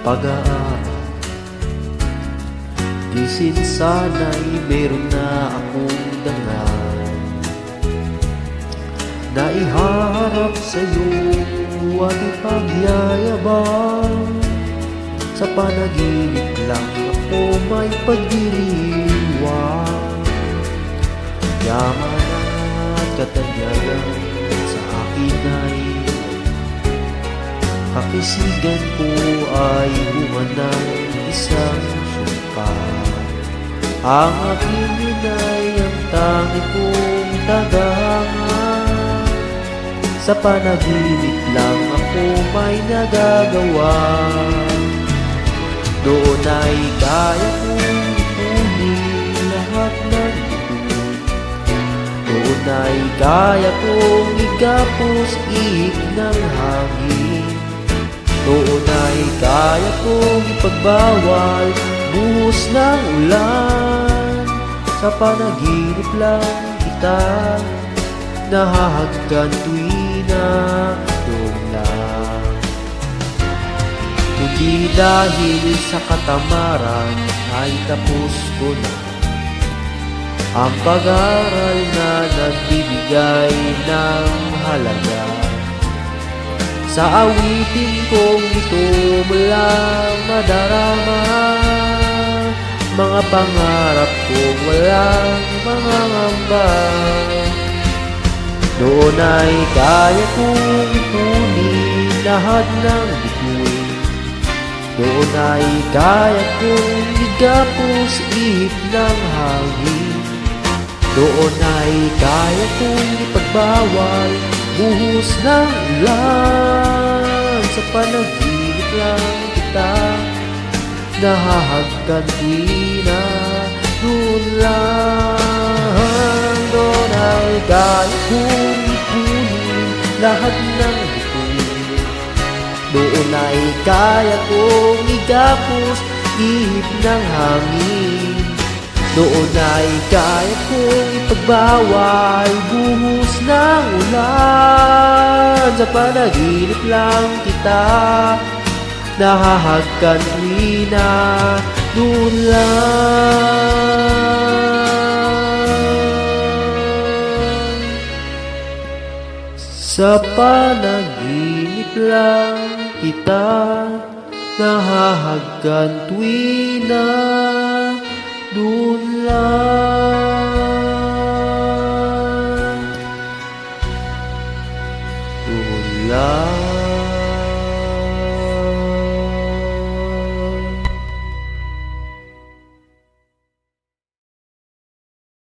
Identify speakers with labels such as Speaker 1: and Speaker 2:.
Speaker 1: pag-aaral. Minsan sana'y meron na akong dangal na iharap sa'yo at ipagyayabang. Sa panaginip lang ako may pagdiriwang. Yaman at katanyagan sa akin ay kakisigan ko ay bunga ng isang sumpa. Ang aking inay ang tangi kong tadhana. Sa panaginip lang ako may nagagawa. Doon ay kaya kong ipunin lahat ng ito. Doon ay kaya kong igapos ihip ng hangin. Doon ay kaya kong ipagbawal buhos ng ulan. Sa panaginip lang kita nahahagkan tuwi na doon lang. Hindi dahil sa katamaran ay tapos ko na ang pag-aaral na nagbibigay ng halaga. Sa awitin kong ito mo lang madarama mga pangarap kong walang mangangamba. Doon ay kaya kong ipunin lahat ng bituin. Doon ay kaya kong igapos ihip ng hangin. Doon ay kaya kong ipagbawal buhos ng ulan. Sa panaginip lang kita nahahagkan tuwina doon lang. Doon ay kaya kong ipunin lahat ng bituin. Doon ay kaya kong igapos ihip ng hangin. Doon ay kaya kong ipagbawal buhos ng ulan. Sa panaginip lang kita nahahagkan tuwina doon lang. Sa panaginip lang kita nahahagkan tuwina doon lang. Doon lang.